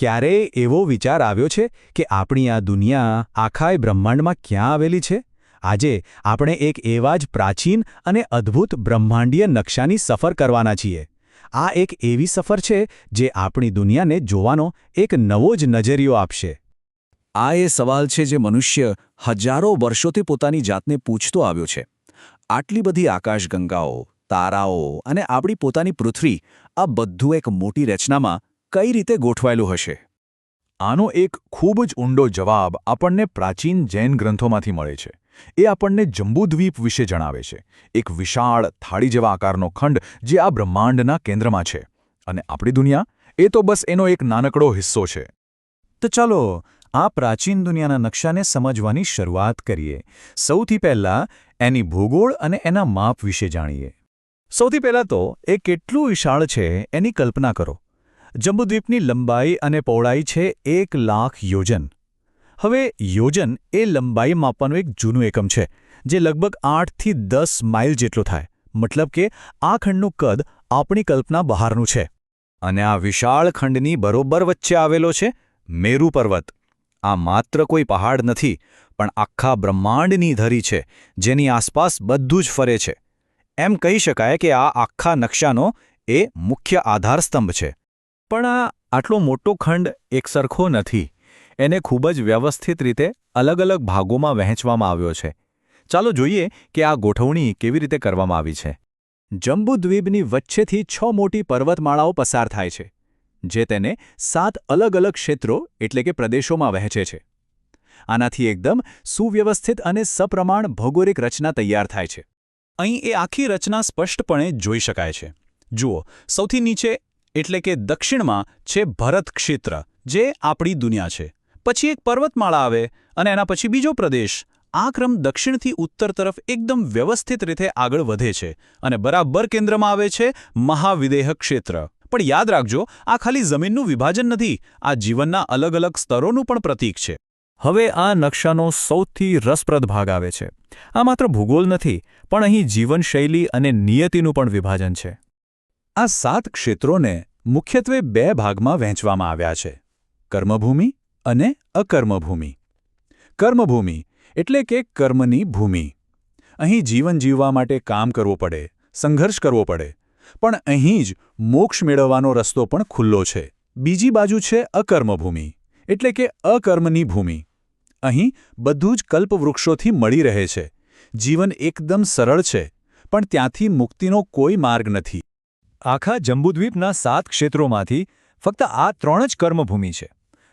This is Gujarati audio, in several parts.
ક્યારેય એવો વિચાર આવ્યો છે કે આપણી આ દુનિયા આખાય બ્રહ્માંડમાં ક્યાં આવેલી છે? આજે આપણે એક એવા જ પ્રાચીન અને અદ્ભુત બ્રહ્માંડીય નકશાની સફર કરવાના છીએ. આ એક એવી સફર છે જે આપણી દુનિયાને જોવાનો એક નવો જ નજરિયો આપશે. આ એ સવાલ છે જે મનુષ્ય હજારો વર્ષોથી પોતાની જાતને પૂછતો આવ્યો છે. આટલી બધી આકાશગંગાઓ, તારાઓ અને આપણી પોતાની પૃથ્વી, આ બધું એક મોટી રચનામાં કઈ રીતે ગોઠવાયેલું હશે? આનો એક ખૂબ જ ઊંડો જવાબ આપણને પ્રાચીન જૈન ગ્રંથોમાંથી મળે છે. એ આપણને જંબુદ્વીપ વિશે જણાવે છે. એક વિશાળ થાળી જેવા આકારનો ખંડ જે આ બ્રહ્માંડના કેન્દ્રમાં છે. અને આપણી દુનિયા એ તો બસ એનો એક નાનકડો હિસ્સો છે. તો ચાલો આ પ્રાચીન દુનિયાના નકશાને સમજવાની શરૂઆત કરીએ. સૌથી પહેલાં એની ભૂગોળ અને એના માપ વિશે જાણીએ. સૌથી પહેલાં તો એ કેટલું વિશાળ છે એની કલ્પના કરો. જંબુદ્વીપની લંબાઈ અને પહોળાઈ છે 1,00,000 યોજન. હવે યોજન એ લંબાઈ માપવાનું એક જૂનું એકમ છે, જે લગભગ 8થી 10 માઇલ જેટલું થાય. મતલબ કે આ ખંડનું કદ આપણી કલ્પના બહારનું છે. અને આ વિશાળ ખંડની બરોબર વચ્ચે આવેલો છે મેરુ પર્વત. આ માત્ર કોઈ પહાડ નથી, પણ આખા બ્રહ્માંડની ધરી છે, જેની આસપાસ બધું જ ફરે છે. એમ કહી શકાય કે આ આખા નકશાનો એ મુખ્ય આધારસ્તંભ છે. પણ આ આટલો મોટો ખંડ એકસરખો નથી. એને ખૂબ જ વ્યવસ્થિત રીતે અલગ અલગ ભાગોમાં વહેંચવામાં આવ્યો છે. ચાલો જોઈએ કે આ ગોઠવણી કેવી રીતે કરવામાં આવી છે. જંબુદ્વીપની વચ્ચેથી 6 મોટી પર્વતમાળાઓ પસાર થાય છે, જે તેને 7 અલગ અલગ ક્ષેત્રો એટલે કે પ્રદેશોમાં વહેંચે છે. આનાથી એકદમ સુવ્યવસ્થિત અને સપ્રમાણ ભૌગોલિક રચના તૈયાર થાય છે. અહીં એ આખી રચના સ્પષ્ટપણે જોઈ શકાય છે. જુઓ, સૌથી નીચે એટલે કે દક્ષિણમાં છે ભરત ક્ષેત્ર, જે આપણી દુનિયા છે. પછી એક પર્વતમાળા આવે અને એના પછી બીજો પ્રદેશ. આ ક્રમ દક્ષિણથી ઉત્તર તરફ એકદમ વ્યવસ્થિત રીતે આગળ વધે છે અને બરાબર કેન્દ્રમાં આવે છે મહાવિદેહ ક્ષેત્ર. પણ યાદ રાખજો, આ ખાલી જમીનનું વિભાજન નથી, આ જીવનના અલગ અલગ સ્તરોનું પણ પ્રતીક છે. હવે આ નકશાનો સૌથી રસપ્રદ ભાગ આવે છે. આ માત્ર ભૂગોળ નથી, પણ અહીં જીવનશૈલી અને નિયતિનું પણ વિભાજન છે. આ 7 ક્ષેત્રોને મુખ્યત્વે 2 ભાગમાં વહેંચવામાં આવ્યા છે: કર્મભૂમિ અને અકર્મભૂમિ. કર્મભૂમિ એટલે કે કર્મની ભૂમિ. અહીં જીવન જીવવા માટે કામ કરવું પડે, સંઘર્ષ કરવો પડે. પણ અહીં જ મોક્ષ મેળવવાનો રસ્તો પણ ખુલ્લો છે. બીજી બાજુ છે અકર્મભૂમિ એટલે કે અકર્મની ભૂમિ. અહીં બધું જ કલ્પવૃક્ષોથી મળી રહે છે. જીવન એકદમ સરળ છે, પણ ત્યાંથી મુક્તિનો કોઈ માર્ગ નથી. આખા જંબુદ્વીપના 7 ક્ષેત્રોમાંથી ફક્ત આ 3 જ કર્મભૂમિ છે.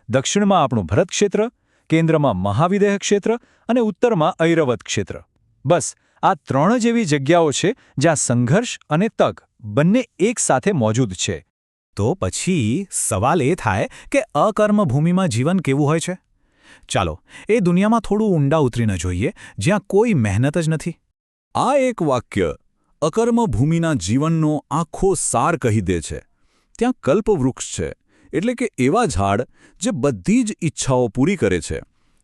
દક્ષિણમાં આપણું ભરત ક્ષેત્ર, કેન્દ્રમાં મહાવિદેહ ક્ષેત્ર અને ઉત્તરમાં ઐરવત ક્ષેત્ર. બસ આ 3 જ એવી જગ્યાઓ છે જ્યાં સંઘર્ષ અને તક બંને એકસાથે મોજૂદ છે. તો પછી સવાલ એ થાય કે અકર્મભૂમિમાં જીવન કેવું હોય છે? ચાલો એ દુનિયામાં થોડું ઊંડા ઉતરીને જોઈએ, જ્યાં કોઈ મહેનત જ નથી. આ એક વાક્ય અકર્મભૂમિના જીવનનો આખો સાર કહી દે છે. ત્યાં કલ્પવૃક્ષ છે, એટલે કે એવા ઝાડ જે બધી જ ઈચ્છાઓ પૂરી કરે છે.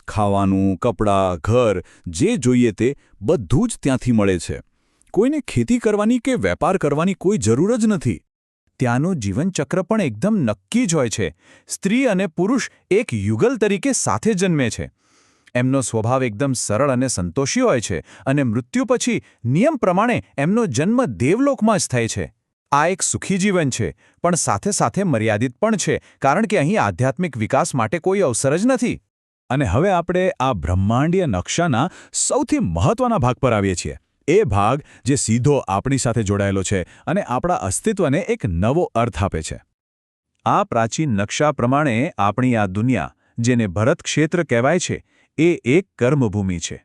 ખાવાનું, કપડાં, ઘર, જે જોઈએ તે બધું જ ત્યાંથી મળે છે. કોઈને ખેતી કરવાની કે વેપાર કરવાની કોઈ જરૂર જ નથી. ત્યાંનું જીવનચક્ર પણ એકદમ નક્કી જ હોય છે. સ્ત્રી અને પુરુષ એક યુગલ તરીકે સાથે જન્મે છે. એમનો સ્વભાવ એકદમ સરળ અને સંતોષી હોય છે, અને મૃત્યુ પછી નિયમ પ્રમાણે એમનો જન્મ દેવલોકમાં જ થાય છે. આ એક સુખી જીવન છે, પણ સાથે સાથે મર્યાદિત પણ છે, કારણ કે અહીં આધ્યાત્મિક વિકાસ માટે કોઈ અવસર જ નથી. અને હવે આપણે આ બ્રહ્માંડીય નકશાના સૌથી મહત્વના ભાગ પર આવીએ છીએ. એ ભાગ જે સીધો આપણી સાથે જોડાયેલો છે અને આપણા અસ્તિત્વને એક નવો અર્થ આપે છે. આ પ્રાચીન નકશા પ્રમાણે આપણી આ દુનિયા, જેને ભરત ક્ષેત્ર કહેવાય છે, એ એક કર્મભૂમિ છે.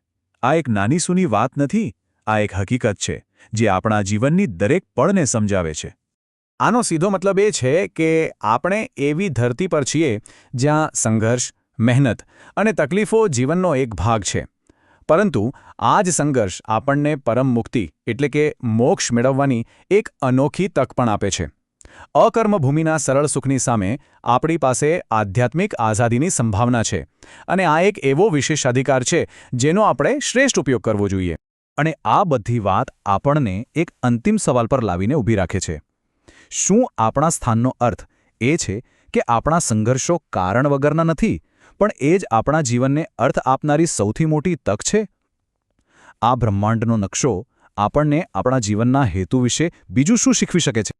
આ એક નાની સૂની વાત નથી, આ એક હકીકત છે જે આપણા જીવનની દરેક પળને સમજાવે છે. આનો સીધો મતલબ એ છે કે આપણે એવી ધરતી પર છીએ જ્યાં સંઘર્ષ, મહેનત અને તકલીફો જીવનનો એક ભાગ છે. પરંતુ આ જ સંઘર્ષ આપણને પરમ મુક્તિ એટલે કે મોક્ષ મેળવવાની એક અનોખી તક પણ આપે છે. અકર્મભૂમિના સરળ સુખની સામે આપણી પાસે આધ્યાત્મિક આઝાદીની સંભાવના છે, અને આ એક એવો વિશેષાધિકાર છે જેનો આપણે શ્રેષ્ઠ ઉપયોગ કરવો જોઈએ. અને આ બધી વાત આપણને એક અંતિમ સવાલ પર લાવીને ઊભી રાખે છે. શું આપણા સ્થાનનો અર્થ એ છે કે આપણા સંઘર્ષો કારણ વગરના નથી, પણ એ જ આપણા જીવનને અર્થ આપનારી સૌથી મોટી તક છે? આ બ્રહ્માંડનો નકશો આપણને આપણા જીવનના હેતુ વિશે બીજું શું શીખવી શકે છે?